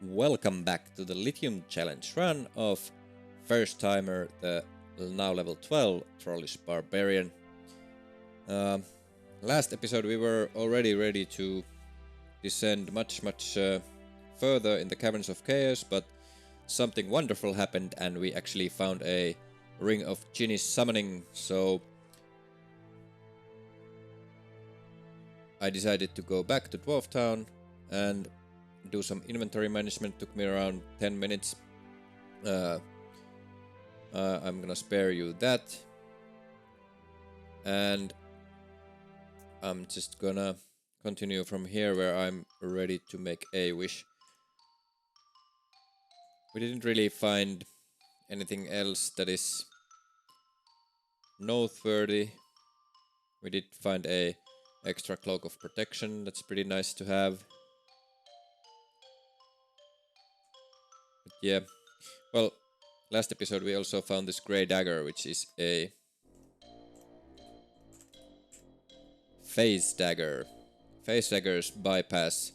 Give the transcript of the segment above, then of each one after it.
Welcome back to the Lithium Challenge run of first timer, the now level 12 Trollish Barbarian. Last episode we were already ready to descend much further in the Caverns of Chaos, but something wonderful happened and we actually found a Ring of Genius Summoning, so I decided to go back to Dwarf Town and do some inventory management. Took me around 10 minutes. I'm gonna spare you that. And I'm just gonna continue from here where I'm ready to make a wish. We didn't really find anything else that is noteworthy. We did find a extra cloak of protection. That's pretty nice to have. But yeah, well, last episode we also found this grey dagger, which is a phase dagger. Phase daggers bypass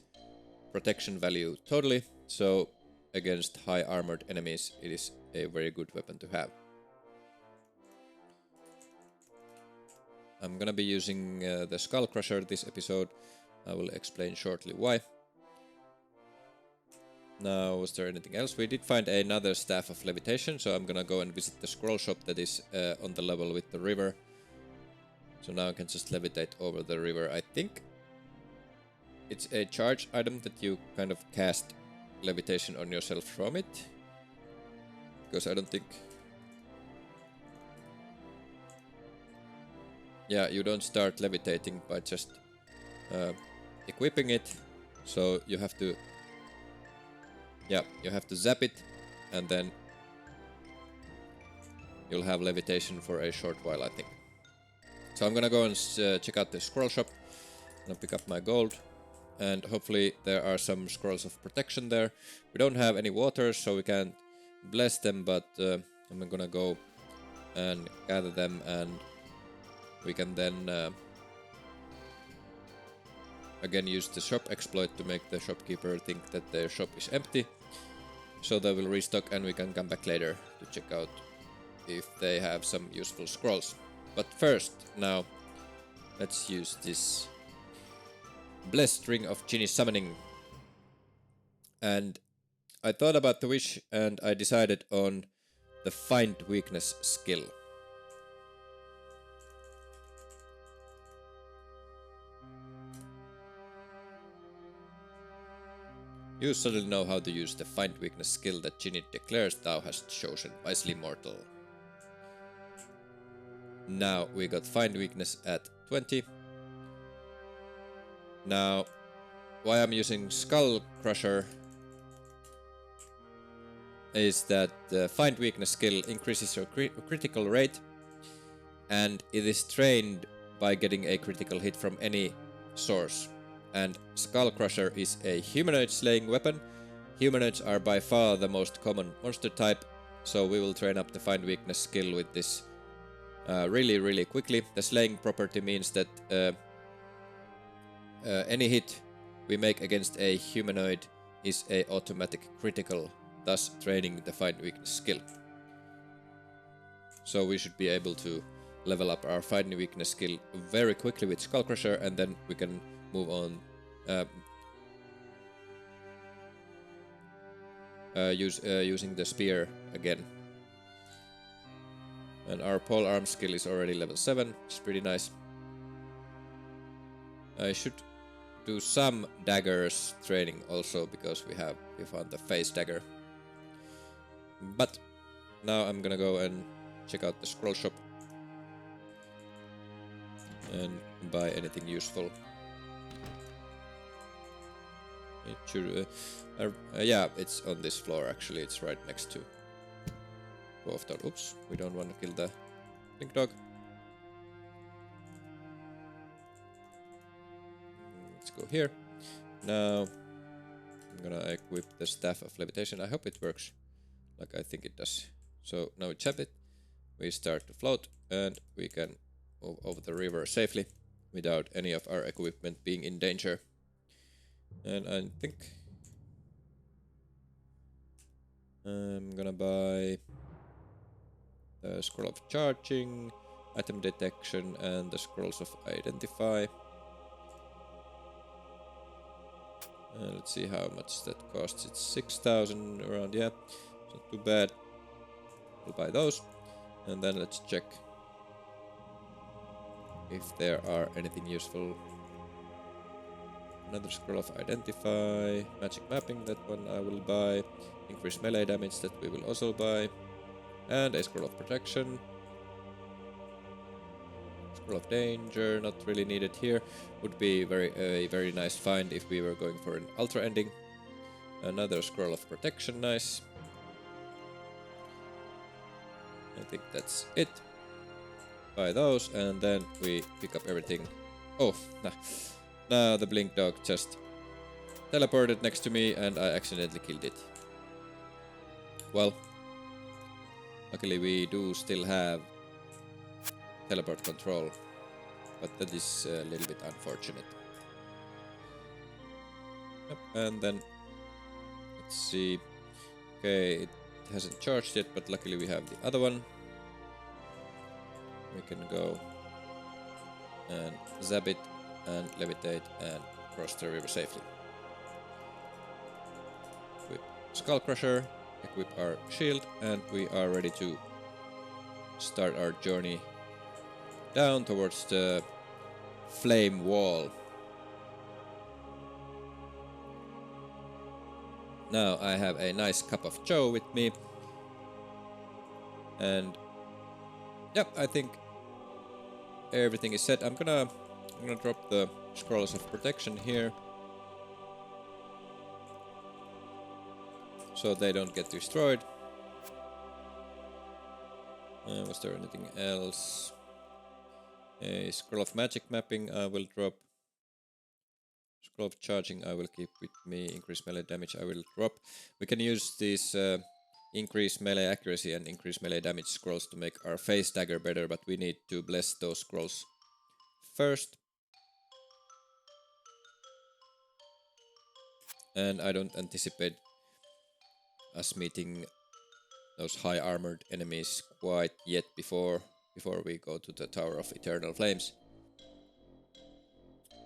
protection value totally, so against high armored enemies it is a very good weapon to have. I'm gonna be using the Skull Crusher this episode. I will explain shortly why. Now, was there anything else? We did find another Staff of Levitation, so I'm gonna go and visit the scroll shop that is on the level with the river. So now I can just levitate over the river. I think it's a charge item that you kind of cast levitation on yourself from it. Because I don't think... Yeah, you don't start levitating by just equipping it. So you have to... Yeah, you have to zap it, and then you'll have levitation for a short while, I think. So I'm gonna go and check out the scroll shop. I'm gonna pick up my gold, and hopefully there are some scrolls of protection there. We don't have any waters, so we can't bless them, but I'm gonna go and gather them, and we can then again use the shop exploit to make the shopkeeper think that their shop is empty. So they will restock and we can come back later to check out if they have some useful scrolls. But first, now, let's use this Blessed Ring of Genius Summoning. And I thought about the wish and I decided on the Find Weakness skill. You suddenly know how to use the Find Weakness skill that Ginny declares thou hast chosen, wisely mortal. Now we got Find Weakness at 20. Now, why I'm using Skull Crusher is that the Find Weakness skill increases your critical rate, and it is trained by getting a critical hit from any source. And Skull Crusher is a humanoid slaying weapon. Humanoids are by far the most common monster type, so we will train up the Find Weakness skill with this really quickly. The slaying property means that any hit we make against a humanoid is a automatic critical, thus training the Find Weakness skill. So we should be able to level up our Find Weakness skill very quickly with Skull Crusher, and then we can move on using the spear again. And our pole arm skill is already level 7, which is pretty nice. I should do some daggers training also, because we found the phase dagger. But now I'm gonna go and check out the scroll shop and buy anything useful. It should, yeah, it's on this floor actually, it's right next to Dwarf Town. Oops, we don't want to kill the pink dog. Let's go here. Now, I'm gonna equip the Staff of Levitation. I hope it works like I think it does. So now we tap it, we start to float, and we can move over the river safely without any of our equipment being in danger. And I think I'm gonna buy the scroll of charging, item detection, and the scrolls of identify. Let's see how much that costs. It's 6,000 around, yeah. It's not too bad. We'll buy those. And then let's check if there are anything useful. Another scroll of identify, magic mapping, that one I will buy. Increase melee damage, that we will also buy. And a scroll of protection. Scroll of danger, not really needed here. Would be a very nice find if we were going for an ultra ending. Another scroll of protection, nice. I think that's it. Buy those, and then we pick up everything. Oh, nah. Now the blink dog just teleported next to me and I accidentally killed it. Well, luckily we do still have teleport control, but that is a little bit unfortunate. Yep, and then let's see. Okay, it hasn't charged yet, but luckily we have the other one. We can go and zap it and levitate and cross the river safely. Equip Skull Crusher, equip our shield, and we are ready to start our journey down towards the flame wall. Now I have a nice cup of joe with me, and yep, I think everything is set. I'm gonna drop the scrolls of protection here so they don't get destroyed. Was there anything else? A scroll of magic mapping I will drop. Scroll of charging I will keep with me. Increase melee damage I will drop. We can use these increase melee accuracy and increase melee damage scrolls to make our face dagger better, but we need to bless those scrolls first. And I don't anticipate us meeting those high armored enemies quite yet before we go to the Tower of Eternal Flames.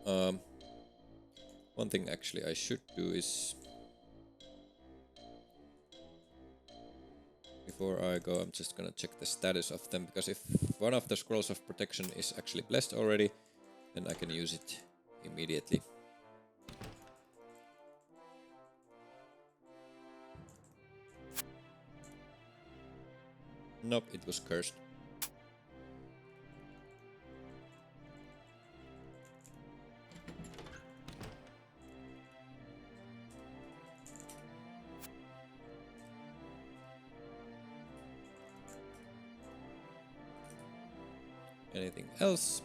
One thing actually I should do is, before I go, I'm just gonna check the status of them, because if one of the scrolls of protection is actually blessed already, then I can use it immediately. Nope, it was cursed. Anything else?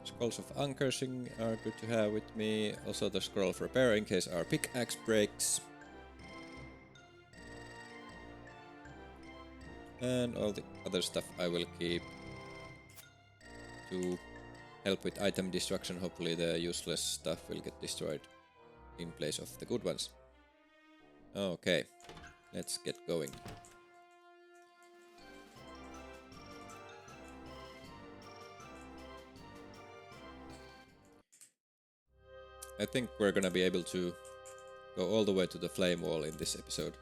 Scrolls of Uncursing are good to have with me. Also the Scroll of Repair in case our pickaxe breaks. And all the other stuff I will keep to help with item destruction. Hopefully the useless stuff will get destroyed in place of the good ones. Okay, let's get going. I think we're gonna be able to go all the way to the flame wall in this episode.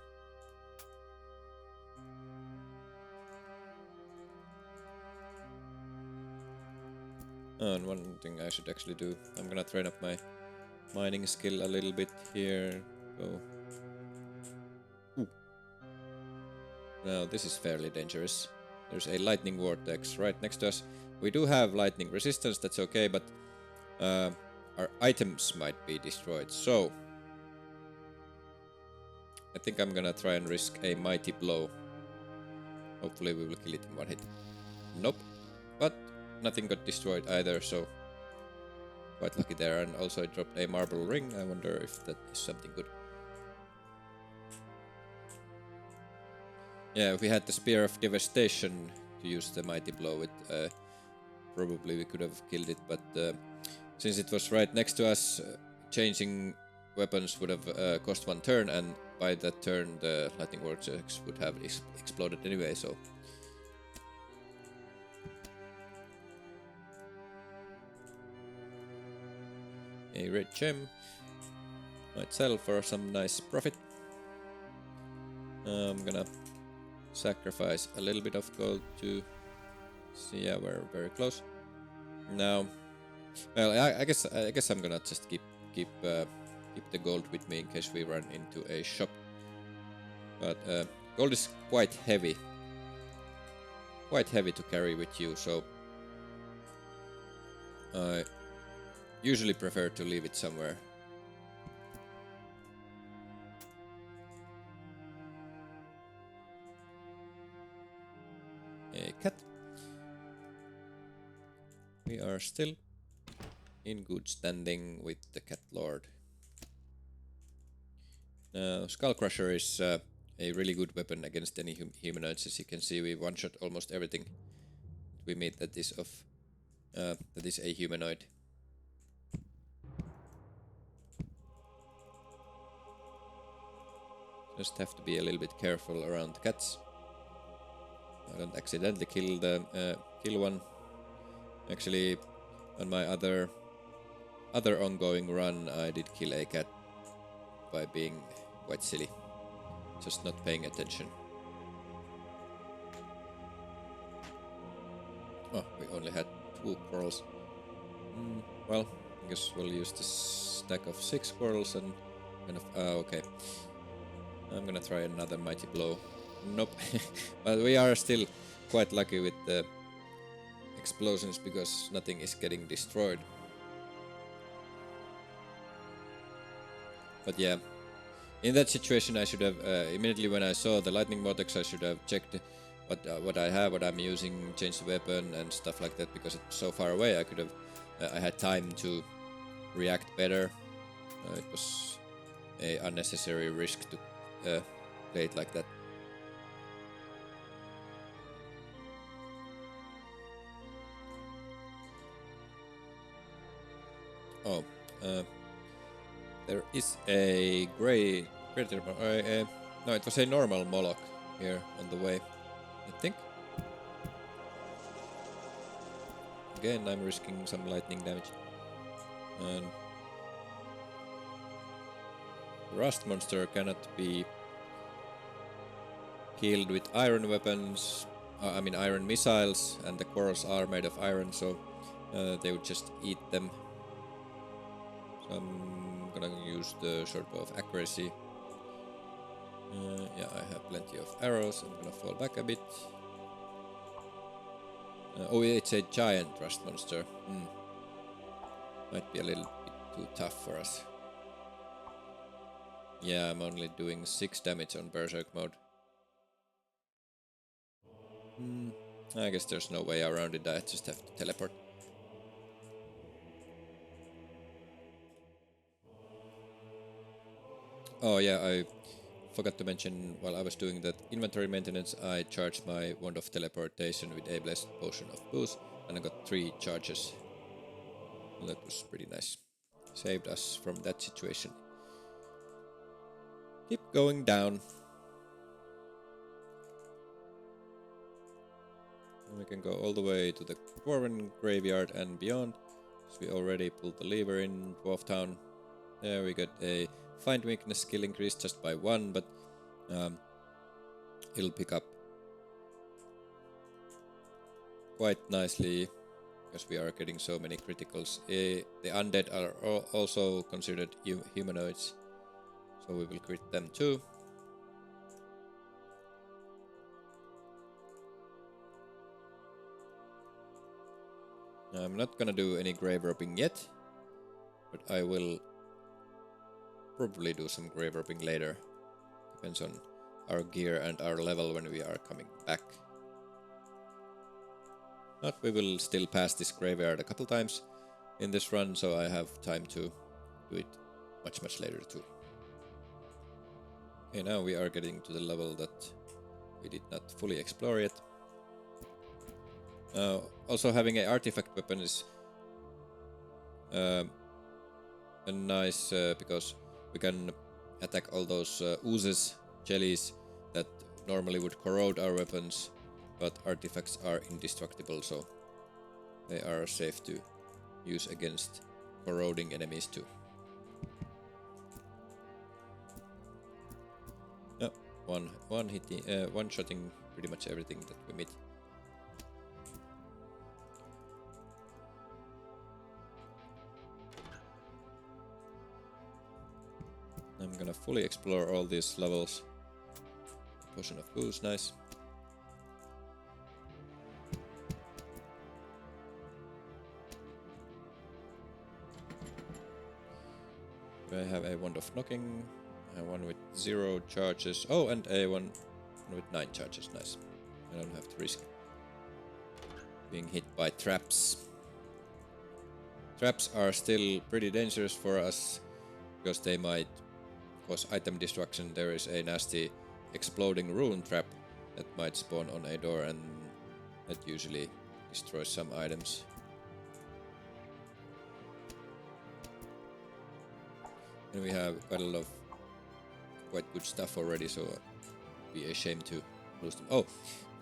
Oh, and one thing I should actually do, I'm gonna train up my mining skill a little bit here. Go. Ooh. Now this is fairly dangerous. There's a lightning vortex right next to us. We do have lightning resistance, that's okay, but our items might be destroyed, so I think I'm gonna try and risk a mighty blow. Hopefully we will kill it in one hit. Nope, but nothing got destroyed either, so quite lucky there. And also I dropped a marble ring. I wonder if that is something good. Yeah, if we had the Spear of Devastation to use the mighty blow with, probably we could have killed it, but since it was right next to us, changing weapons would have cost 1 turn, and by that turn the lightning vortex would have exploded anyway, so... A red gem might sell for some nice profit. I'm gonna sacrifice a little bit of gold to see. Yeah, we're very close now. Well, I guess I'm gonna just keep the gold with me in case we run into a shop. But gold is quite heavy to carry with you, so I usually prefer to leave it somewhere. A cat. We are still in good standing with the cat lord. Now, Skull Crusher is a really good weapon against any humanoids. As you can see, we one-shot almost everything we meet that is a humanoid. Just have to be a little bit careful around cats. I don't accidentally kill one. Actually, on my other ongoing run, I did kill a cat by being quite silly, just not paying attention. Oh, we only had 2 squirrels. Well, I guess we'll use this stack of 6 squirrels and kind of... okay. I'm gonna try another mighty blow. Nope. But we are still quite lucky with the explosions because nothing is getting destroyed. But yeah, in that situation I should have immediately when I saw the lightning vortex I should have checked what I have, what I'm using, changed the weapon and stuff like that, because it's so far away. I could have I had time to react better. It was a unnecessary risk to play it like that. Oh, there is a greater. No, it was a normal Moloch here on the way, I think. Again, I'm risking some lightning damage. And the rust monster cannot be killed with iron weapons. I mean iron missiles, and the quarrels are made of iron, so they would just eat them. So I'm gonna use the shortbow of accuracy. Yeah, I have plenty of arrows. I'm gonna fall back a bit. Oh, it's a giant rust monster. Might be a little bit too tough for us. Yeah, I'm only doing 6 damage on Berserk mode. I guess there's no way around it. I just have to teleport. Oh yeah, I forgot to mention, while I was doing that inventory maintenance, I charged my Wand of Teleportation with a Blessed Potion of Boost, and I got 3 charges. That was pretty nice. Saved us from that situation. Keep going down. And we can go all the way to the Dwarven Graveyard and beyond. So we already pulled the lever in Dwarf Town. There we got a Find Weakness skill increase just by 1, but it'll pick up quite nicely because we are getting so many criticals. The undead are also considered humanoids, so we will crit them too. I'm not gonna do any grave robbing yet, but I will probably do some grave robbing later. Depends on our gear and our level when we are coming back. But we will still pass this graveyard a couple times in this run, so I have time to do it much later too. Okay, now we are getting to the level that we did not fully explore yet. Also having an artifact weapon is nice because we can attack all those oozes, jellies that normally would corrode our weapons, but artifacts are indestructible, so they are safe to use against corroding enemies too. Yeah, one shotting pretty much everything that we meet. I'm gonna fully explore all these levels. Potion of booze, nice. I have a wand of knocking, one with 0 charges. Oh, and a one with 9 charges, nice. I don't have to risk being hit by traps. Traps are still pretty dangerous for us because they might cause item destruction. There is a nasty exploding rune trap that might spawn on a door, and that usually destroys some items. And we have quite a lot of quite good stuff already, so it'd be a shame to lose them. Oh,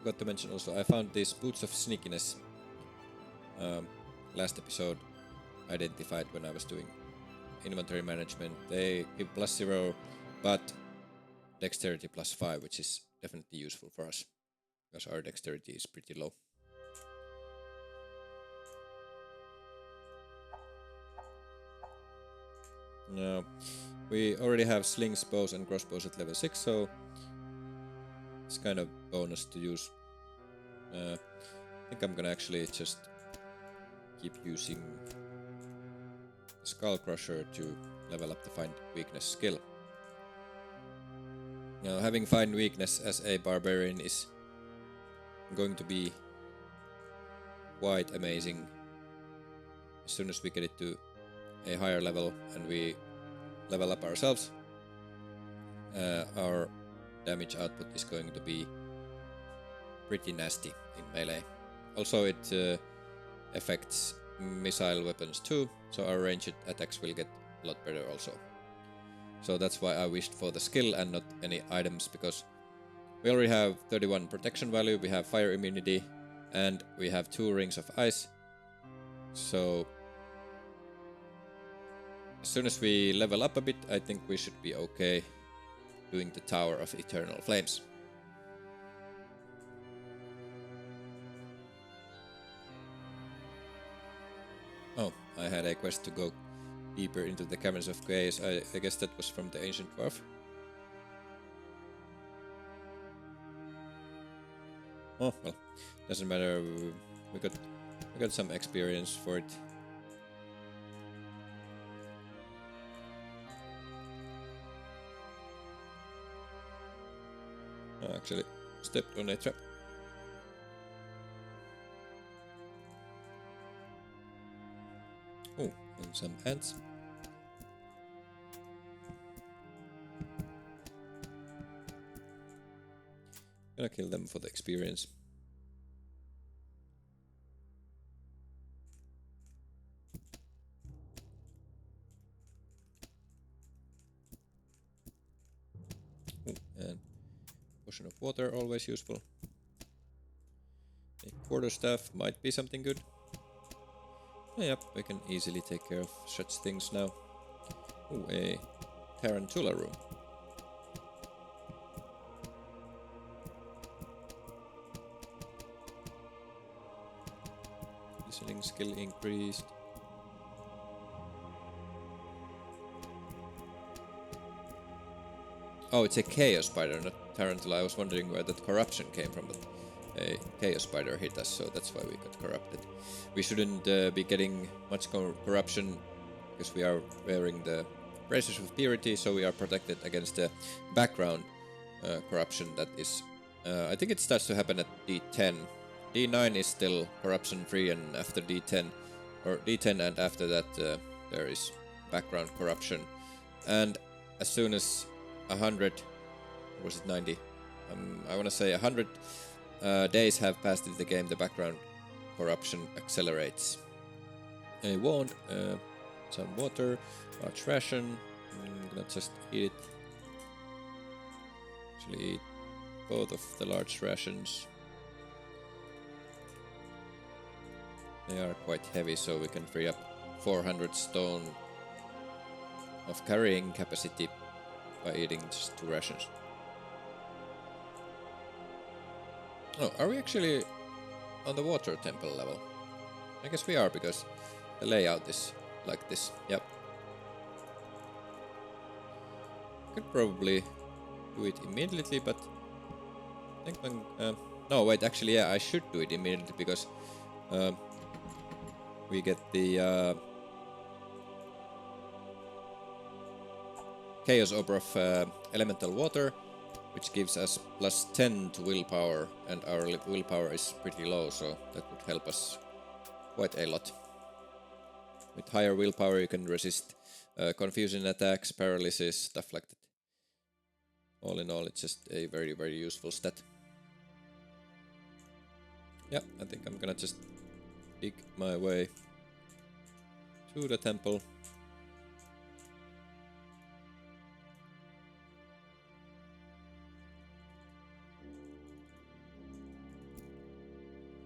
forgot to mention also, I found these boots of sneakiness. Last episode identified when I was doing inventory management. They give +0, but dexterity +5, which is definitely useful for us because our dexterity is pretty low. Now, we already have slings, bows, and crossbows at level 6, so it's kind of bonus to use. I think I'm gonna actually just keep using the Skull Crusher to level up the Find Weakness skill. Now, having Find Weakness as a barbarian is going to be quite amazing. As soon as we get it to a higher level and we level up ourselves, our damage output is going to be pretty nasty in melee. Also, it affects missile weapons too, so our ranged attacks will get a lot better also. So that's why I wished for the skill and not any items, because we already have 31 protection value, we have fire immunity, and we have 2 rings of ice. So as soon as we level up a bit, I think we should be okay doing the Tower of Eternal Flames. Oh, I had a quest to go deeper into the Caverns of Chaos. I guess that was from the Ancient Dwarf. Oh, well, doesn't matter. We got some experience for it. I actually stepped on a trap. Oh, and some ants. Gonna kill them for the experience. Oh, and potion of water, always useful. A quarterstaff might be something good. Oh, yep, we can easily take care of such things now. Oh, a tarantula room. Listening skill increased. Oh, it's a chaos spider, not tarantula. I was wondering where that corruption came from, but a chaos spider hit us, so that's why we got corrupted. We shouldn't be getting much corruption because we are wearing the braces of purity, so we are protected against the background corruption that is. I think it starts to happen at D10. D9 is still corruption free, and after D10 or D10 and after that there is background corruption. And as soon as 100, or was it 90? I want to say 100 days have passed in the game, the background corruption accelerates. A wand, some water, large ration, I'm gonna just eat it. Actually eat both of the large rations. They are quite heavy, so we can free up 400 stone of carrying capacity by eating just 2 rations. Oh, are we actually on the water temple level? I guess we are, because the layout is like this. Yep. Could probably do it immediately, but I think when... no, wait, actually, yeah, I should do it immediately, because we get the Chaos Orb of Elemental Water, which gives us plus 10 to willpower, and our willpower is pretty low, so that would help us quite a lot. With higher willpower you can resist confusion attacks, paralysis, stuff like that. All in all, it's just a very, very useful stat. Yeah, I think I'm gonna just dig my way to the temple.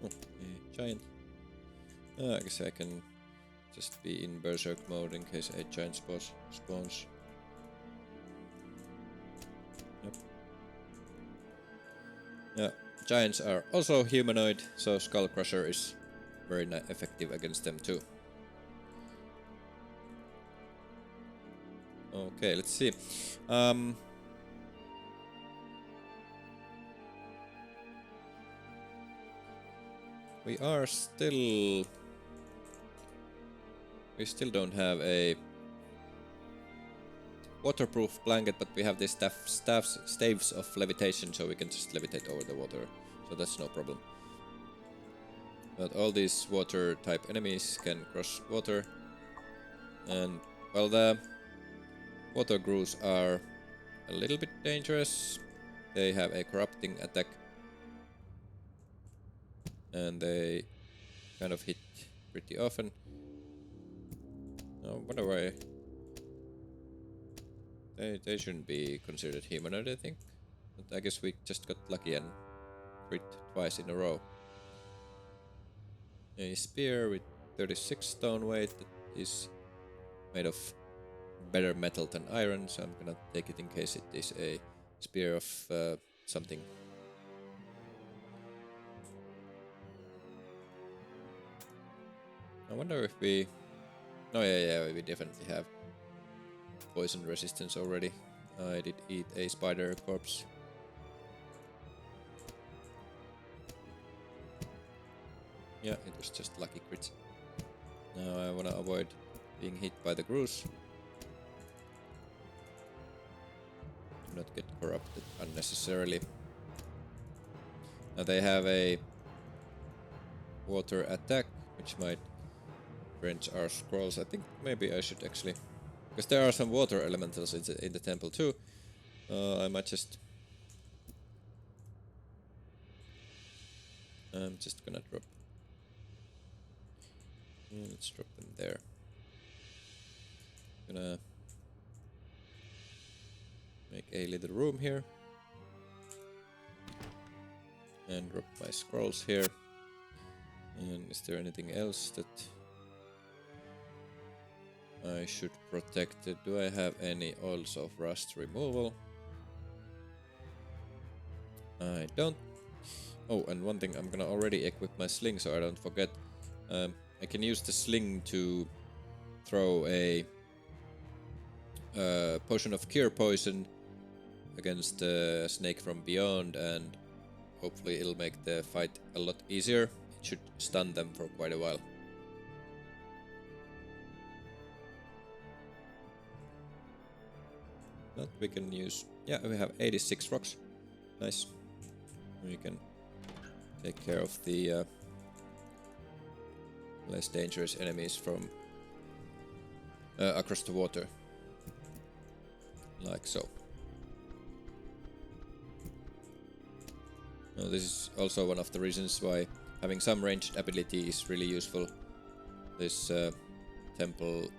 Oh, a giant. I guess I can just be in berserk mode in case a giant spawns. Yep. Yeah, giants are also humanoid, so Skull Crusher is very effective against them too. Okay, let's see. We still don't have a waterproof blanket, but we have these staves of levitation, so we can just levitate over the water, so that's no problem. But all these water type enemies can cross water, and well, the water grooves are a little bit dangerous. They have a corrupting attack, and they kind of hit pretty often. Oh, wonder why they shouldn't be considered humanoid, I think. But I guess we just got lucky and crit twice in a row. A spear with 36 stone weight that is made of better metal than iron, so I'm gonna take it in case it is a spear of something. I wonder if we... Oh yeah, we definitely have poison resistance already. I did eat a spider corpse. Yeah, it was just lucky crits. Now I wanna avoid being hit by the grooves. Do not get corrupted unnecessarily. Now they have a water attack, which might wrench our scrolls. I think maybe I should actually... Because there are some water elementals in the temple too. I might just... I'm just gonna drop... let's drop them there. Gonna make a little room here. And drop my scrolls here. And is there anything else that I should protect? Do I have any oils of rust removal? I don't. Oh, and one thing, I'm gonna already equip my sling so I don't forget. I can use the sling to throw a potion of cure poison against the snake from beyond, and hopefully it'll make the fight a lot easier. It should stun them for quite a while. But we can use... Yeah, we have 86 rocks. Nice. We can take care of the less dangerous enemies from across the water. Like so. Now, this is also one of the reasons why having some ranged ability is really useful. This temple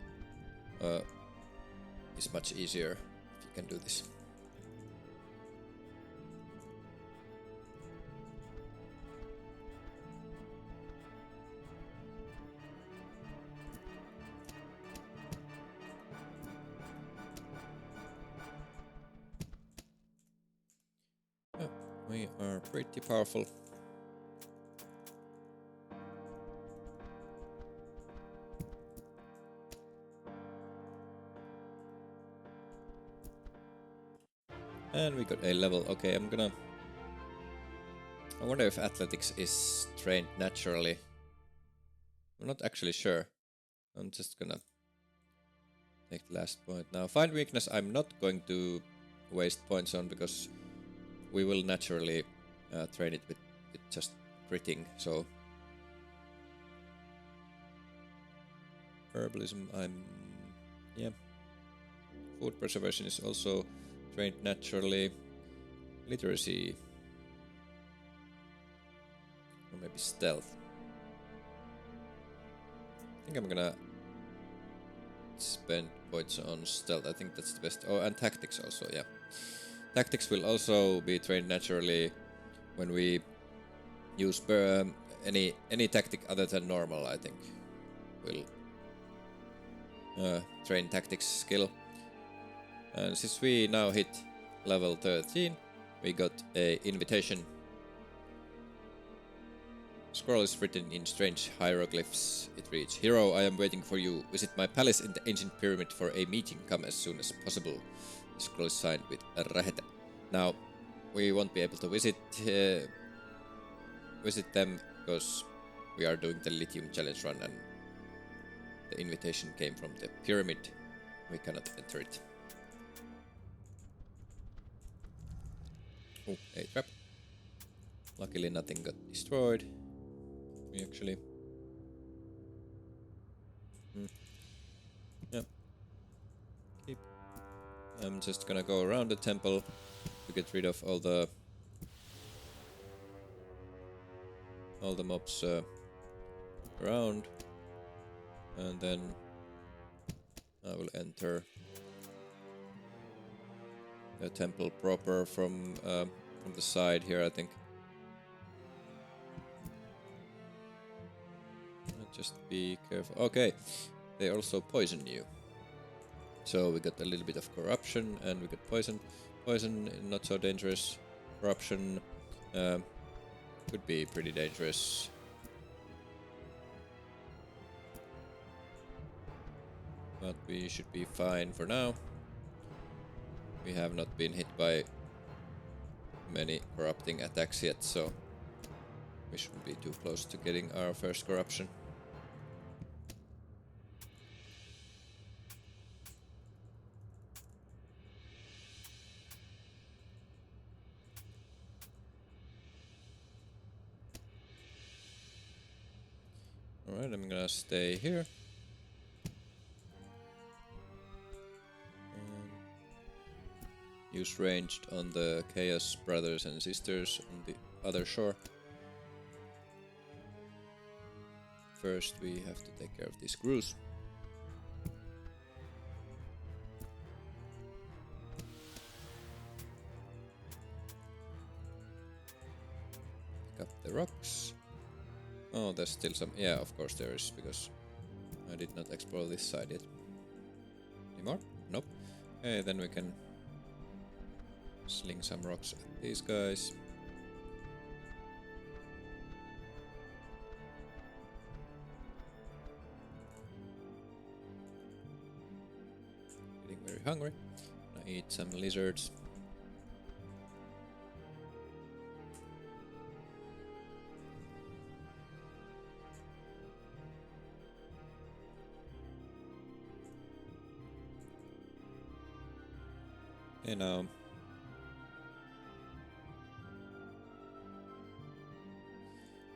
is much easier if you can do this. We are pretty powerful. And we got a level. Okay, I wonder if athletics is trained naturally. I'm not actually sure. I'm just gonna take the last point. Now, find weakness I'm not going to waste points on because we will naturally train it with just critting, so... Herbalism, yeah. Food preservation is also trained naturally. Literacy. Or maybe stealth. I think I'm gonna spend points on stealth. I think that's the best. Oh, and tactics also, yeah. Tactics will also be trained naturally when we use any tactic other than normal, I think. Will train tactics skill. And since we now hit level 13, we got a invitation. Scroll is written in strange hieroglyphs. It reads, "Hero, I am waiting for you. Visit my palace in the ancient pyramid for a meeting. Come as soon as possible." The scroll is signed with Raheta. Now, we won't be able to visit them because we are doing the Lithium challenge run and the invitation came from the pyramid. We cannot enter it. Oh, a trap. Luckily nothing got destroyed. We actually... Yeah. Keep. I'm just gonna go around the temple to get rid of all the mobs around, and then I will enter the temple proper from the side here, I think. Just be careful. Okay, they also poison you. So we got a little bit of corruption and we got poison. Poison, not so dangerous. Corruption could be pretty dangerous. But we should be fine for now. We have not been hit by many corrupting attacks yet, so we shouldn't be too close to getting our first corruption. Alright, I'm gonna stay here. Use ranged on the Chaos brothers and sisters on the other shore. First we have to take care of these crews. Pick up the rocks. Oh, there's still some... Yeah, of course there is, because I did not explore this side yet. Any more? Nope. Okay, then we can sling some rocks at these guys. Getting very hungry. Gonna eat some lizards. You know,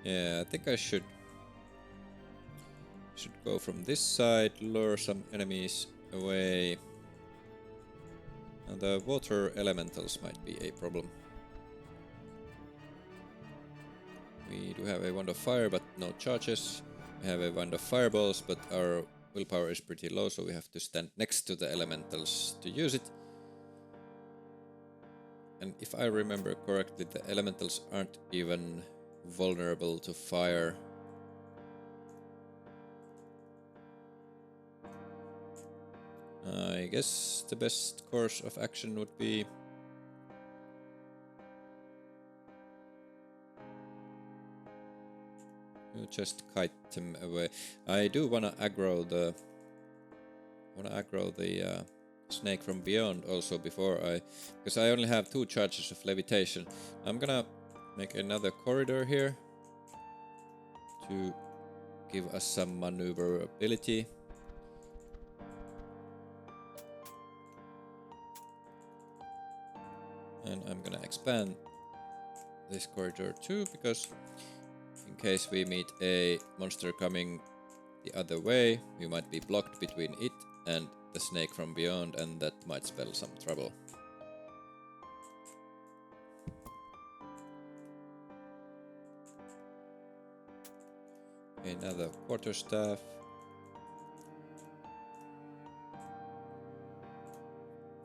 yeah, I think I should go from this side, lure some enemies away. And the water elementals might be a problem. We do have a wand of fire, but no charges. We have a wand of fireballs, but our willpower is pretty low, so we have to stand next to the elementals to use it. And if I remember correctly, the elementals aren't even vulnerable to fire. I guess the best course of action would be to just kite them away. I do wanna aggro the snake from beyond also because I only have 2 charges of levitation. I'm gonna make another corridor here to give us some maneuverability. And I'm gonna expand this corridor too, because in case we meet a monster coming the other way, we might be blocked between it and the snake from beyond, and that might spell some trouble. Another quarterstaff.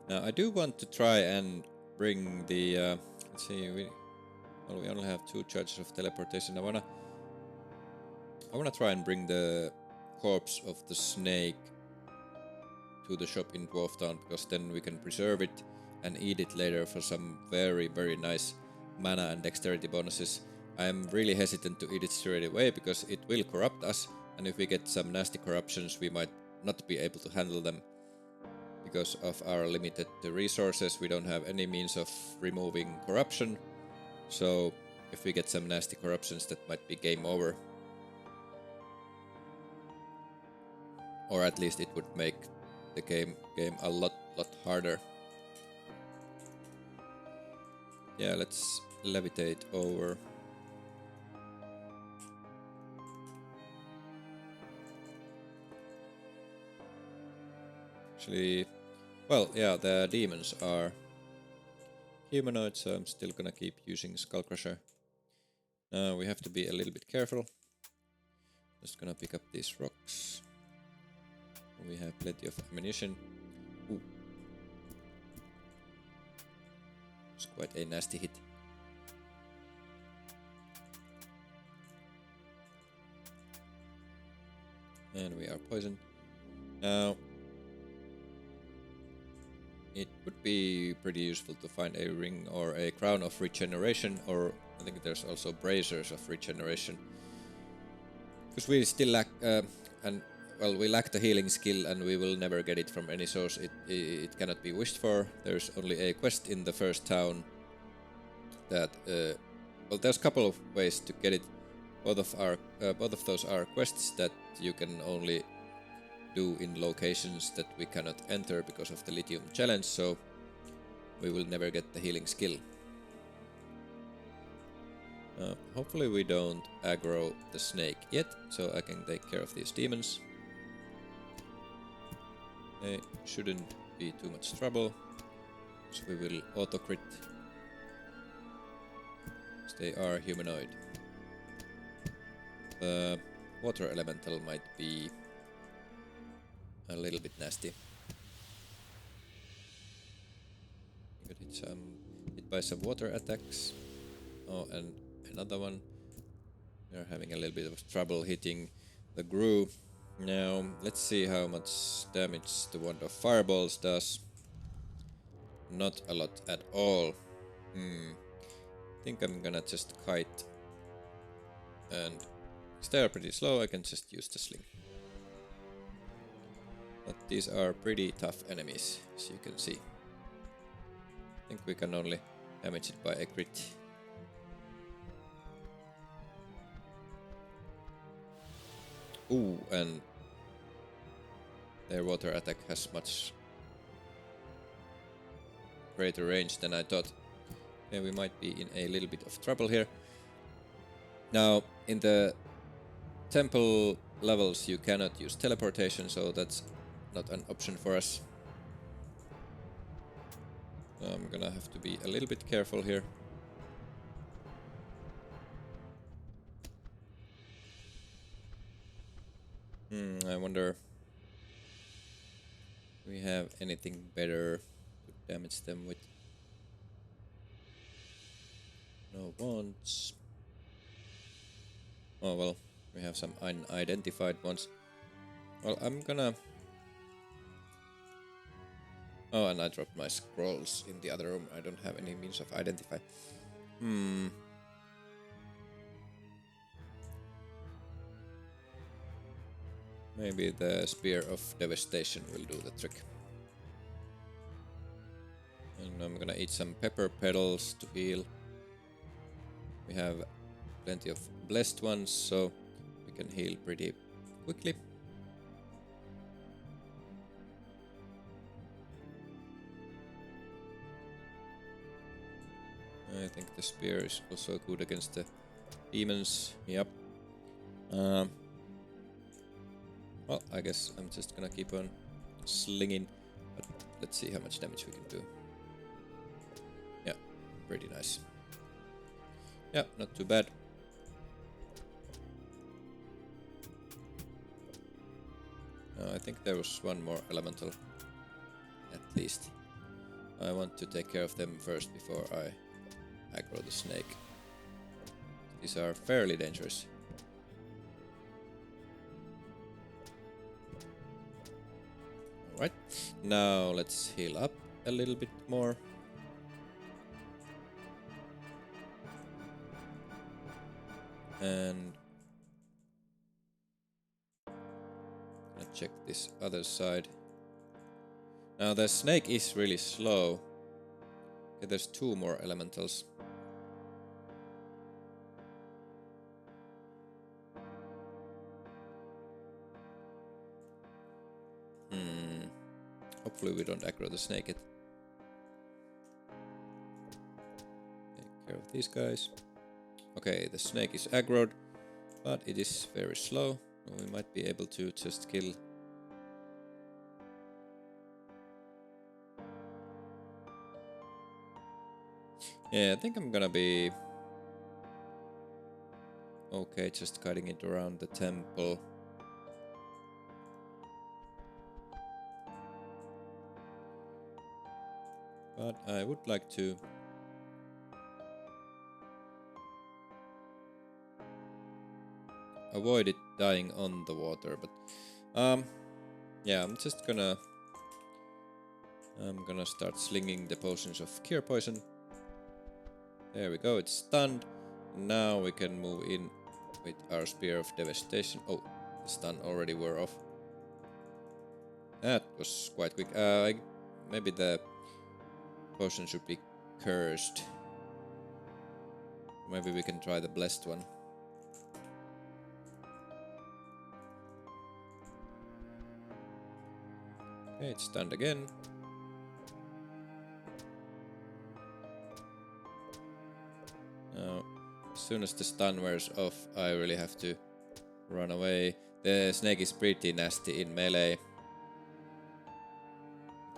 Now I do want to try and bring the let's see, we only have 2 charges of teleportation. I wanna try and bring the corpse of the snake to the shop in Dwarf Town, because then we can preserve it and eat it later for some very, very nice mana and dexterity bonuses. I am really hesitant to eat it straight away because it will corrupt us, and if we get some nasty corruptions we might not be able to handle them. Because of our limited resources, we don't have any means of removing corruption, so if we get some nasty corruptions that might be game over. Or at least it would make the game a lot harder. Yeah, let's levitate over. Actually, well, yeah, the demons are humanoid, so I'm still gonna keep using Skull Crusher. Now we have to be a little bit careful. Just gonna pick up these rocks. We have plenty of ammunition. Ooh. It's quite a nasty hit. And we are poisoned. Now, it would be pretty useful to find a ring or a crown of regeneration, or I think there's also braziers of regeneration. Because we still lack, we lack the healing skill, and we will never get it from any source. It cannot be wished for. There's only a quest in the first town that, there's a couple of ways to get it. Both of those are quests that you can only do in locations that we cannot enter because of the Lithium challenge, so we will never get the healing skill. Hopefully we don't aggro the snake yet, so I can take care of these demons. They shouldn't be too much trouble, so we will auto-crit, because they are humanoid. The water elemental might be a little bit nasty. You got hit by some water attacks. Oh, and another one. They're having a little bit of trouble hitting the groove. Now, let's see how much damage the Wand of Fireballs does. Not a lot at all. I think I'm gonna just kite. And since they are pretty slow, I can just use the sling. But these are pretty tough enemies, as you can see. I think we can only damage it by a crit. Ooh, and their water attack has much greater range than I thought. Yeah, we might be in a little bit of trouble here. Now, in the temple levels you cannot use teleportation, so that's not an option for us. I'm gonna have to be a little bit careful here. I wonder Do we have anything better to damage them with? No wands. Oh well, we have some unidentified ones. Well, I'm gonna... Oh, and I dropped my scrolls in the other room. I don't have any means of identify. Maybe the Spear of Devastation will do the trick. And I'm gonna eat some pepper petals to heal. We have plenty of blessed ones, so we can heal pretty quickly. I think the spear is also good against the demons. Yep. Well, I guess I'm just gonna keep on slinging, but let's see how much damage we can do. Yeah, pretty nice. Yeah, not too bad. I think there was one more elemental, at least. I want to take care of them first before I aggro the snake. These are fairly dangerous. Alright, now let's heal up a little bit more. And let's check this other side. Now the snake is really slow. Okay, there's two more elementals. Hopefully we don't aggro the snake yet. Take care of these guys. Okay, the snake is aggroed, but it is very slow. We might be able to just kill. Yeah, I think I'm gonna be okay just cutting it around the temple. But I would like to avoid it dying on the water, but yeah, I'm gonna start slinging the potions of cure poison. There we go, it's stunned. Now we can move in with our Spear of Devastation. Oh, the stun already wore off. That was quite quick. Maybe the potion should be cursed. Maybe we can try the blessed one. Okay, it's stunned again. Now, as soon as the stun wears off, I really have to run away. The snake is pretty nasty in melee.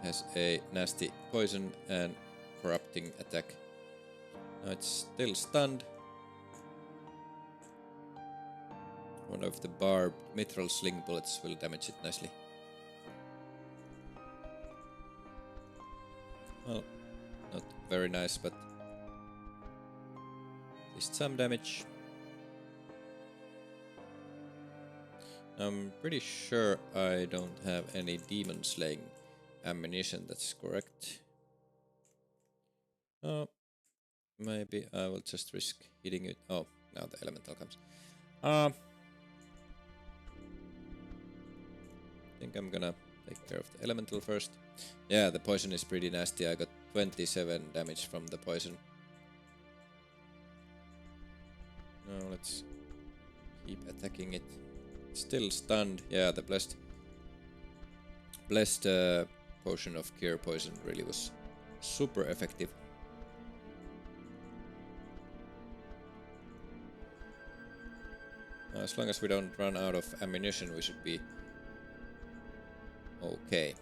Has a nasty poison and corrupting attack. Now it's still stunned. One of the barbed mithril sling bullets will damage it nicely. Well, not very nice, but at least some damage. I'm pretty sure I don't have any demon slaying ammunition, that's correct. Oh, maybe I will just risk hitting it. Oh, now the elemental comes. I think I'm gonna take care of the elemental first. Yeah, the poison is pretty nasty. I got 27 damage from the poison. Now let's keep attacking it. Still stunned. Yeah, the blessed potion of cure poison really was super effective. As long as we don't run out of ammunition, we should be okay.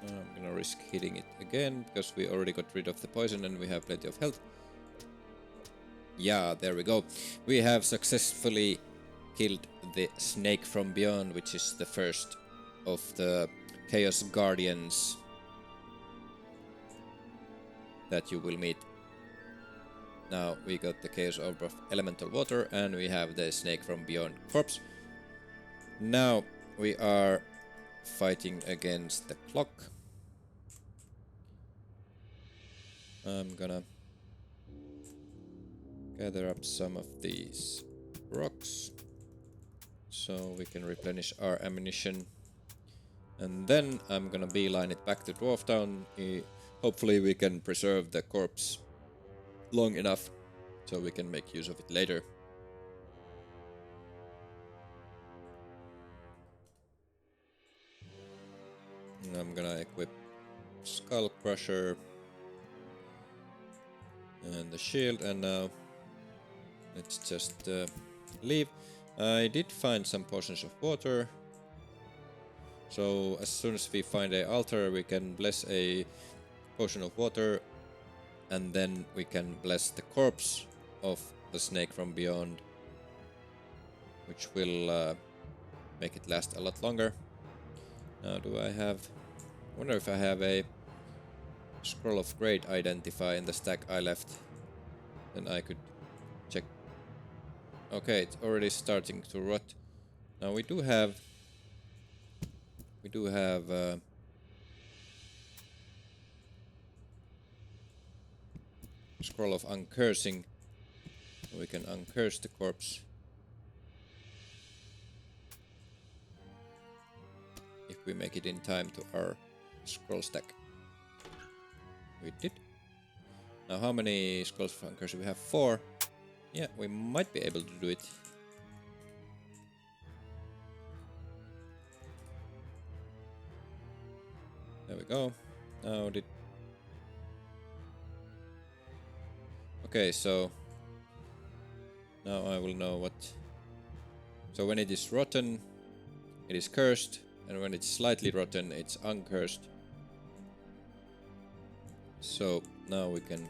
I'm gonna risk hitting it again because we already got rid of the poison and we have plenty of health. Yeah, there we go. We have successfully killed the snake from beyond, which is the first of the Chaos Guardians that you will meet. Now we got the Chaos Orb of Elemental Water, and we have the snake from beyond corpse. Now we are fighting against the clock. I'm gonna gather up some of these rocks so we can replenish our ammunition. And then I'm gonna beeline it back to Dwarf Town. Hopefully we can preserve the corpse long enough so we can make use of it later. And I'm gonna equip Skull Crusher and the shield, and now let's just leave. I did find some potions of water, so as soon as we find an altar we can bless a potion of water, and then we can bless the corpse of the snake from beyond, which will make it last a lot longer. Now do I have... I wonder if I have a Scroll of Great Identify in the stack I left. Then I could check. Okay, it's already starting to rot. Now we do have Scroll of Uncursing. We can uncurse the corpse if we make it in time to our scroll stack. We did. Now how many Scrolls of Uncursing? We have 4. Yeah, we might be able to do it. There we go. Now did... Okay, so now I will know what... So when it is rotten, it is cursed, and when it's slightly rotten, it's uncursed. So now we can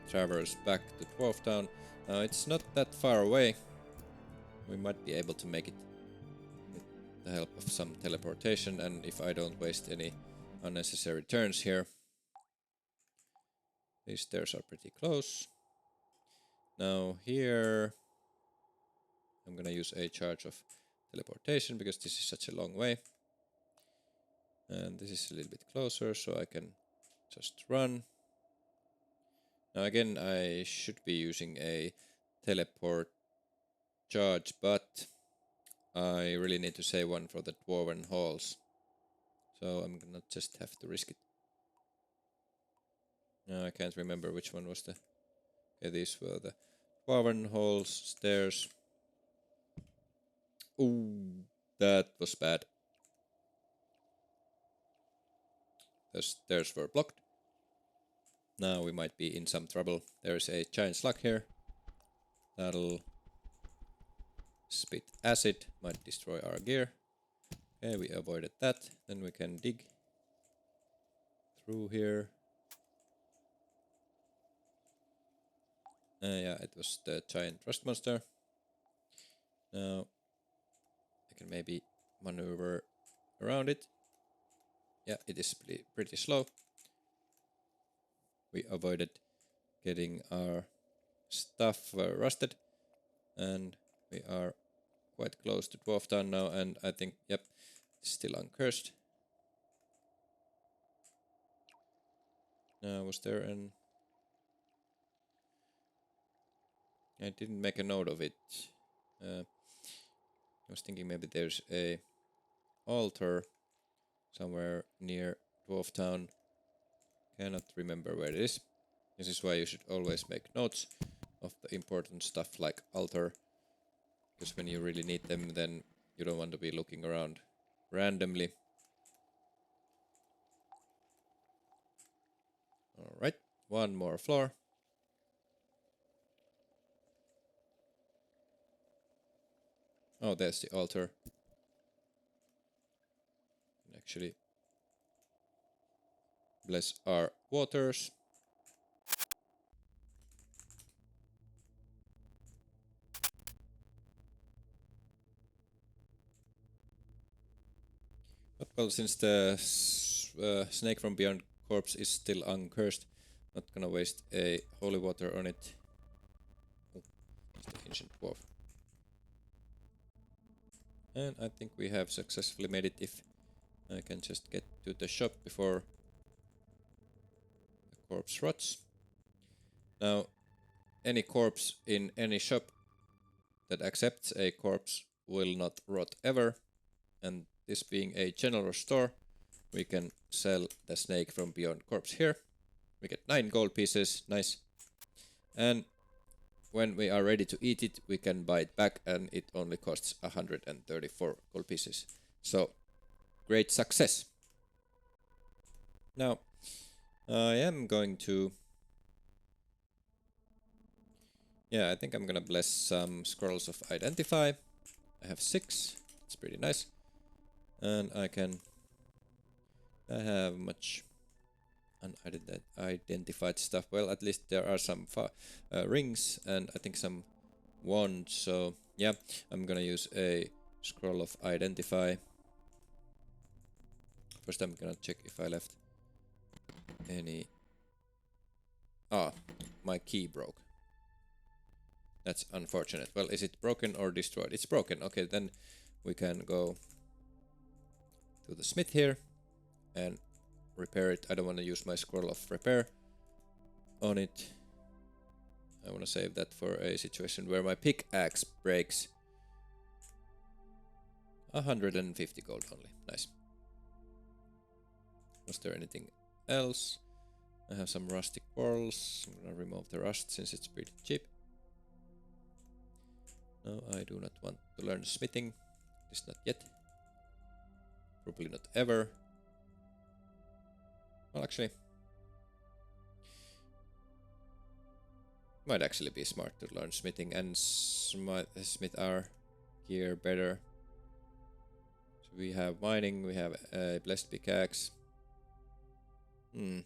traverse back to Dwarf Town. Now it's not that far away. We might be able to make it with the help of some teleportation, and if I don't waste any unnecessary turns here. These stairs are pretty close. Now here I'm gonna use a charge of teleportation because this is such a long way. And this is a little bit closer, so I can just run. Now again, I should be using a teleport charge, but I really need to save one for the Dwarven Halls. So I'm gonna just have to risk it. Now I can't remember which one was the... Okay, these were the Dwarven Halls stairs. Ooh, that was bad. The stairs were blocked. Now we might be in some trouble. There is a giant slug here. That'll spit acid, might destroy our gear. Okay, we avoided that. Then we can dig through here. Yeah, it was the giant rust monster. Now I can maybe maneuver around it. Yeah, it is pretty slow. We avoided getting our stuff rusted, and we are quite close to Dwarf Town now, and I think, yep, it's still uncursed. Was there an... I didn't make a note of it. I was thinking maybe there's a altar somewhere near Dwarf Town. Cannot remember where it is. This is why you should always make notes of the important stuff like altar, because when you really need them, then you don't want to be looking around randomly. Alright, one more floor. Oh, there's the altar. Actually, bless our waters. But well, since the snake from beyond corpse is still uncursed, not gonna waste a holy water on it. Oh, it's the ancient dwarf. And I think we have successfully made it if I can just get to the shop before the corpse rots. Now, any corpse in any shop that accepts a corpse will not rot ever, and this being a general store, we can sell the snake from beyond corpse here. We get 9 gold pieces, nice. And when we are ready to eat it, we can buy it back, and it only costs 134 gold pieces. So, great success. Now, I am going to... Yeah, I think I'm gonna bless some scrolls of identify. I have 6, it's pretty nice. And I have much unidentified stuff. Well, at least there are some rings and I think some wands. So yeah, I'm gonna use a scroll of identify. First I'm gonna check if I left any... Ah, my key broke. That's unfortunate. Well, is it broken or destroyed? It's broken. Okay, then we can go to the smith here and repair it. I don't want to use my scroll of repair on it. I want to save that for a situation where my pickaxe breaks. 150 gold only. Nice. Was there anything else? I have some rustic pearls. I'm gonna remove the rust since it's pretty cheap. No, I do not want to learn smithing. At least not yet. Probably not ever. Well, actually, might actually be smart to learn smithing and smith our gear better. So we have mining, we have a blessed pickaxe. It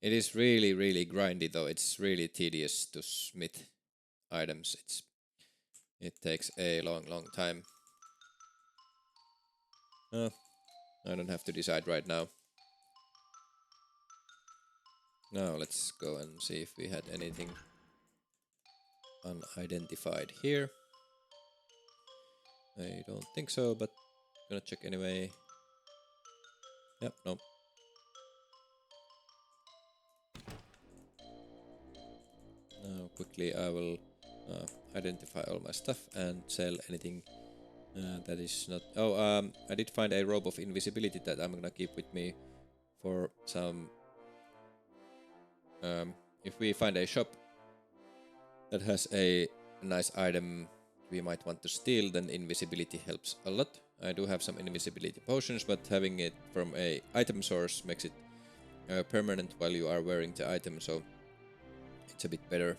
is really, really grindy though. It's really tedious to smith items. It takes a long time. I don't have to decide right now. Now let's go and see if we had anything unidentified here. I don't think so, but gonna check anyway. Yep, no. Now quickly I will identify all my stuff and sell anything that is not... Oh, I did find a robe of invisibility that I'm gonna keep with me for some... if we find a shop that has a nice item we might want to steal, then invisibility helps a lot. I do have some invisibility potions, but having it from a item source makes it permanent while you are wearing the item, so it's a bit better.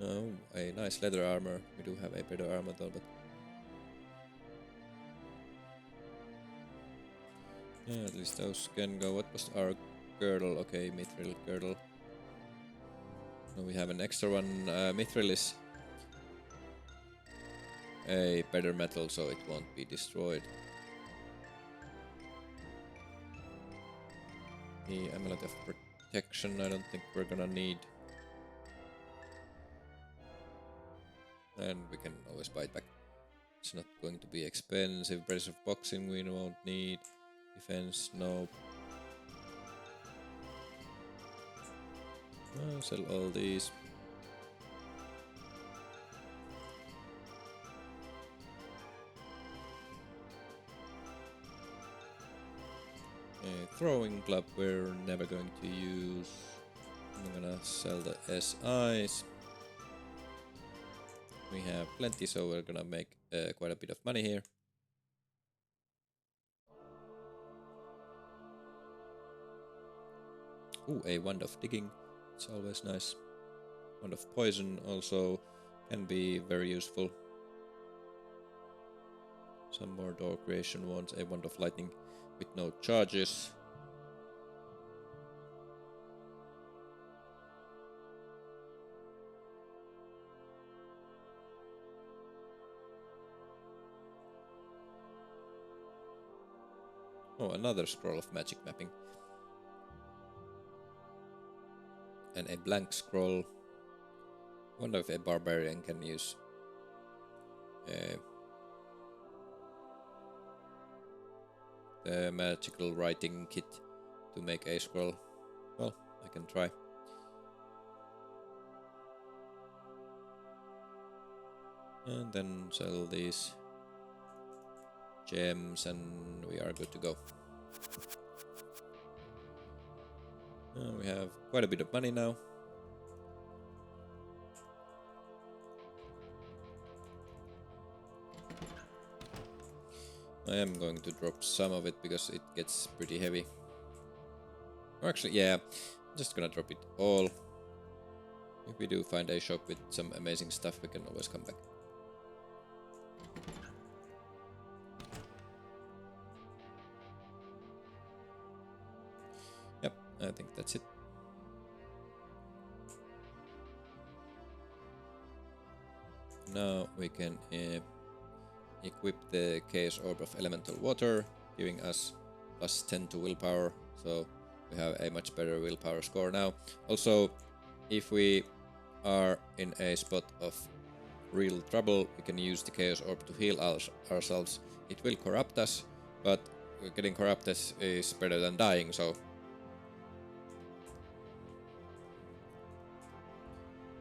Oh, a nice leather armor. We do have a better armor though, but... Yeah, at least those can go. What was our girdle? Okay, mithril girdle. No, we have an extra one. Mithril is a better metal, so it won't be destroyed. The amulet of protection, I don't think we're gonna need. And we can always buy it back. It's not going to be expensive. Brace of boxing we won't need. Defense, no. I'll sell all these. A throwing club we're never going to use. I'm gonna sell the SIs. We have plenty, so we're gonna make quite a bit of money here. Ooh, a wand of digging. It's always nice. Wand of poison also can be very useful. Some more door creation wands. A wand of lightning with no charges. Oh, another scroll of magic mapping. And a blank scroll. Wonder if a barbarian can use the magical writing kit to make a scroll. Well, I can try. And then sell these gems and we are good to go. We have quite a bit of money now. I am going to drop some of it because it gets pretty heavy. Or actually, yeah, I'm just gonna drop it all. If we do find a shop with some amazing stuff, we can always come back. Yep, I think that's it. Now we can equip the Chaos Orb of Elemental Water, giving us plus 10 to willpower, so we have a much better willpower score now. Also, if we are in a spot of real trouble, we can use the Chaos Orb to heal ourselves. It will corrupt us, but getting corrupted is better than dying, so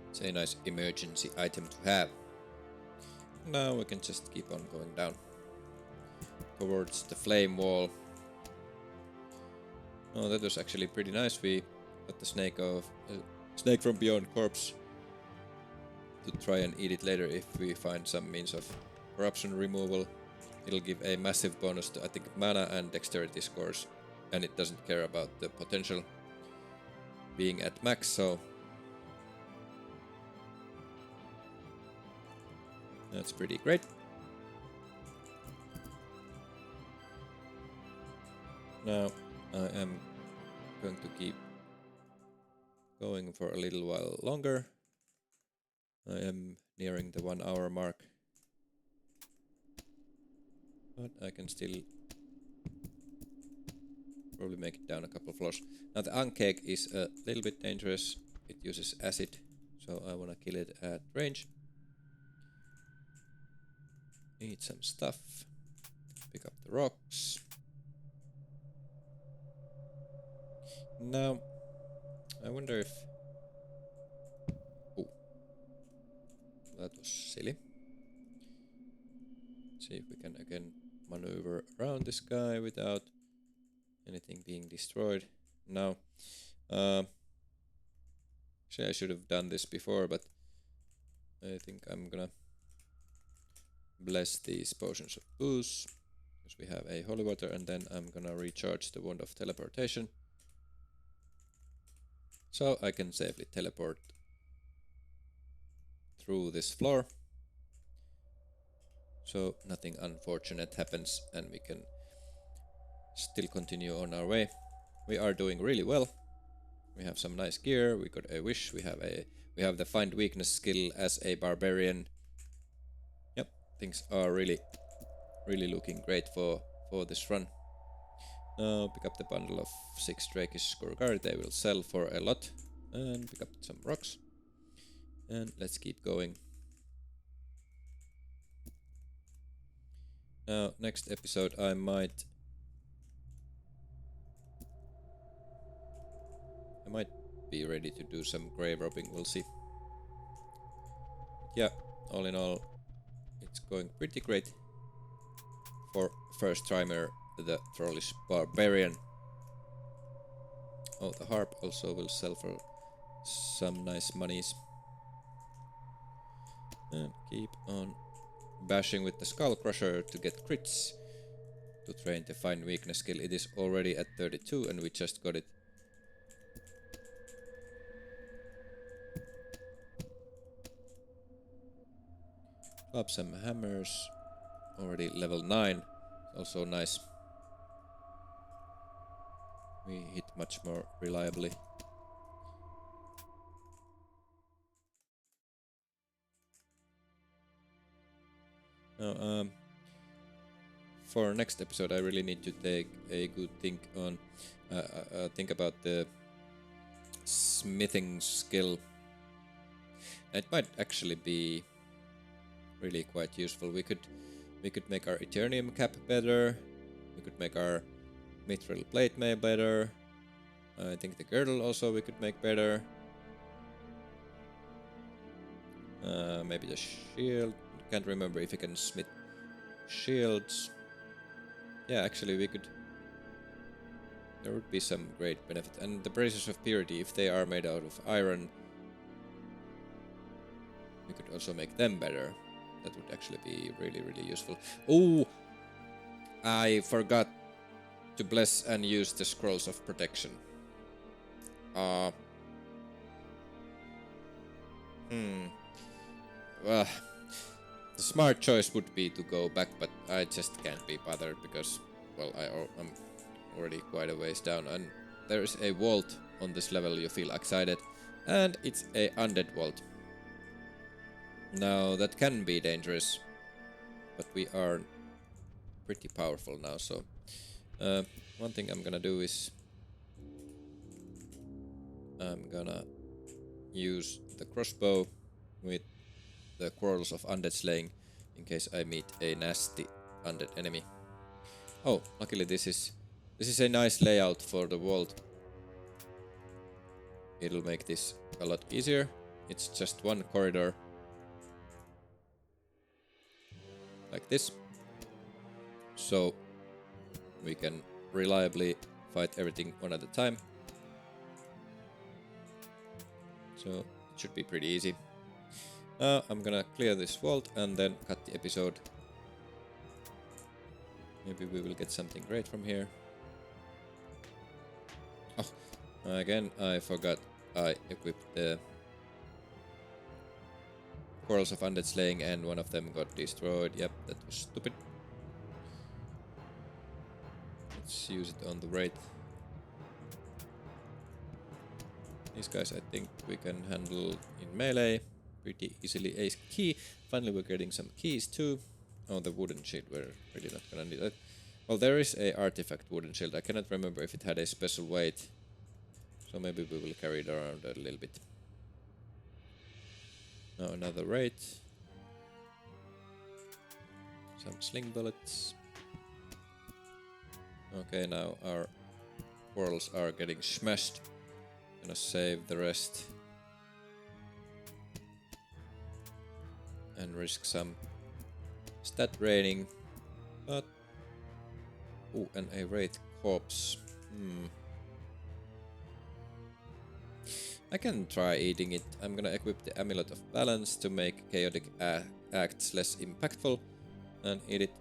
it's a nice emergency item to have. Now we can just keep on going down towards the flame wall. Oh, that was actually pretty nice. We got the snake from beyond corpse to try and eat it later if we find some means of corruption removal. It'll give a massive bonus to, I think, mana and dexterity scores, and it doesn't care about the potential being at max, so that's pretty great. Now I am going to keep going for a little while longer. I am nearing the 1 hour mark, but I can still probably make it down a couple of floors. Now the Ankeg is a little bit dangerous. It uses acid, so I want to kill it at range. Eat some stuff. Pick up the rocks. Now, I wonder if... Oh, that was silly. See if we can again maneuver around this guy without anything being destroyed. Now, actually I should have done this before, but I think I'm gonna bless these potions of ooze, because we have a holy water, and then I'm gonna recharge the wand of teleportation, so I can safely teleport through this floor, so nothing unfortunate happens, and we can still continue on our way. We are doing really well. We have some nice gear. We got a wish. We have the find weakness skill as a barbarian. Yep, things are really looking great for this run. Now pick up the bundle of 6 Drakish Skurgar. They will sell for a lot. And pick up some rocks. And let's keep going. Now, next episode I might be ready to do some grave robbing, we'll see. Yeah, all in all, it's going pretty great for first timer, the Trollish Barbarian. Oh, the harp also will sell for some nice monies. And keep on bashing with the Skull Crusher to get crits. To train the Find Weakness skill. It is already at 32 and we just got it. Clubs and hammers. Already level 9. Also nice. We hit much more reliably. Now, for next episode, I really need to take a good think on think about the smithing skill. It might actually be really quite useful. We could make our Eternium cap better. We could make our mithril plate mail better. I think the girdle also we could make better. Maybe the shield. Can't remember if you can smith shields. Yeah, actually we could. There would be some great benefit. And the braces of purity, if they are made out of iron, we could also make them better. That would actually be really, really useful. Oh, I forgot to bless and use the scrolls of protection. Well, the smart choice would be to go back, but I just can't be bothered because, well, I'm already quite a ways down, and there is a vault on this level. You feel excited, and it's a undead vault. Now that can be dangerous, but we are pretty powerful now. So one thing I'm gonna do is I'm gonna use the crossbow with the quarrels of undead slaying in case I meet a nasty undead enemy. Oh, luckily this is a nice layout for the vault. It'll make this a lot easier. It's just one corridor like this, so we can reliably fight everything one at a time. So it should be pretty easy. I'm gonna clear this vault and then cut the episode. Maybe we will get something great from here. Oh, again, I forgot I equipped the Quarrels of Undead Slaying and one of them got destroyed. Yep, that was stupid. Let's use it on the raid. These guys I think we can handle in melee pretty easily. A key. Finally we're getting some keys too. Oh, the wooden shield, we're really not gonna need that. Well, there is a artifact wooden shield. I cannot remember if it had a special weight. So maybe we will carry it around a little bit. Now another raid. Some sling bullets. Okay, now our quarrels are getting smashed. Gonna save the rest. And risk some stat draining. But... oh, and a wraith corpse. I can try eating it. I'm gonna equip the Amulet of Balance to make chaotic acts less impactful. And eat it.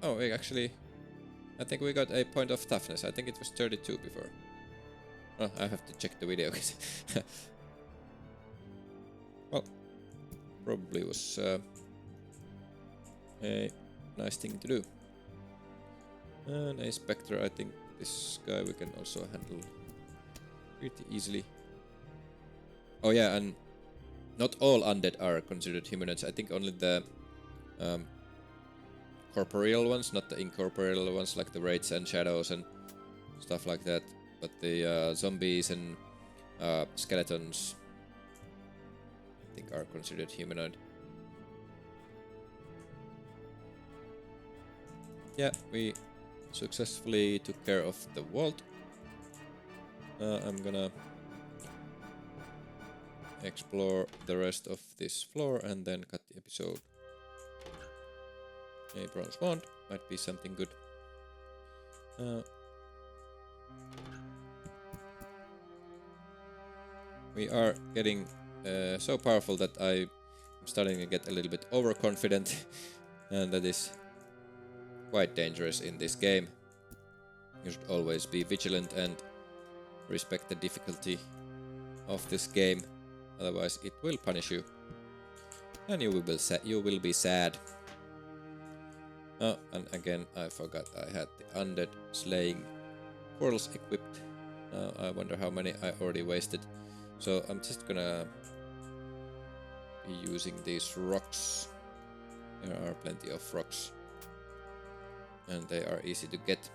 Oh, actually... I think we got a point of toughness. I think it was 32 before. Oh, I have to check the video. Well, probably was a nice thing to do. And a Spectre, I think this guy we can also handle pretty easily. Oh yeah, and not all undead are considered humanoids. I think only the corporeal ones, not the incorporeal ones like the wraiths and shadows and stuff like that. But the zombies and skeletons, I think, are considered humanoid. Yeah, we successfully took care of the vault. I'm gonna explore the rest of this floor and then cut the episode. A bronze wand might be something good. We are getting so powerful that I'm starting to get a little bit overconfident, and that is quite dangerous in this game. You should always be vigilant and respect the difficulty of this game, otherwise it will punish you, and you will be sad. Oh, and again I forgot I had the undead slaying portals equipped. Now I wonder how many I already wasted. So I'm just gonna be using these rocks. There are plenty of rocks. and they are easy to get.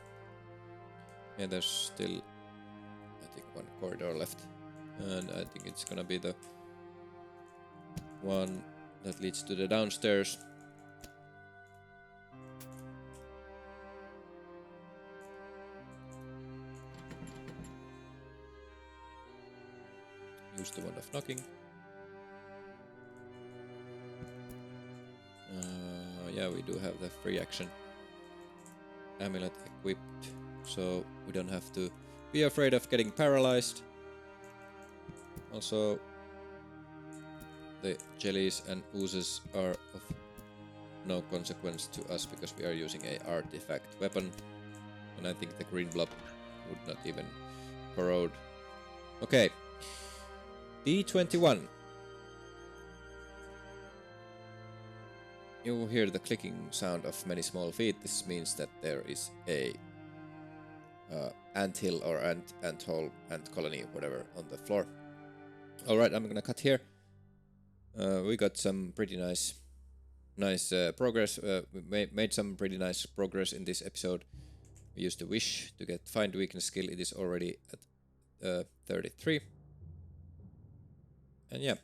And there's still, I think, one corridor left, and I think it's gonna be the one that leads to the downstairs. Use the one of knocking. Yeah, we do have the free action amulet equipped, so we don't have to be afraid of getting paralyzed. Also, the jellies and oozes are of no consequence to us because we are using a artifact weapon, and I think the green blob would not even corrode. Okay, D21. You hear the clicking sound of many small feet. This means that there is a ant hill or ant hole, ant colony, whatever, on the floor. Alright, I'm gonna cut here. We got some pretty nice progress. We made some pretty nice progress in this episode. We used the wish to get find weakness skill. It is already at 33. And yeah,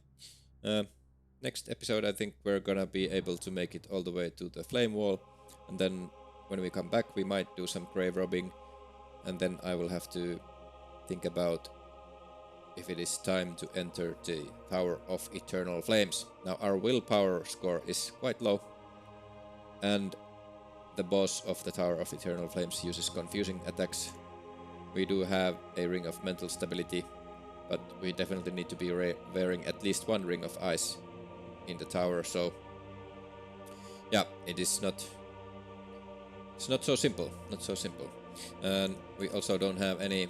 next episode I think we're gonna be able to make it all the way to the flame wall, and then when we come back we might do some grave robbing, and then I will have to think about if it is time to enter the Tower of Eternal Flames. Now our willpower score is quite low, and the boss of the Tower of Eternal Flames uses confusing attacks. We do have a ring of mental stability, but we definitely need to be wearing at least one ring of ice in the tower, so yeah, it's not so simple, and we also don't have any,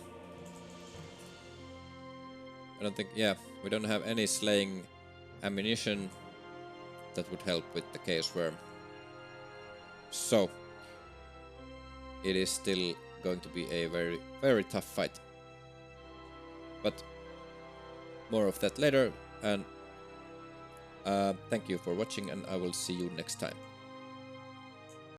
I don't think, yeah, we don't have any slaying ammunition that would help with the Chaos Worm, so it is still going to be a very, very tough fight, but more of that later. And thank you for watching, and I will see you next time.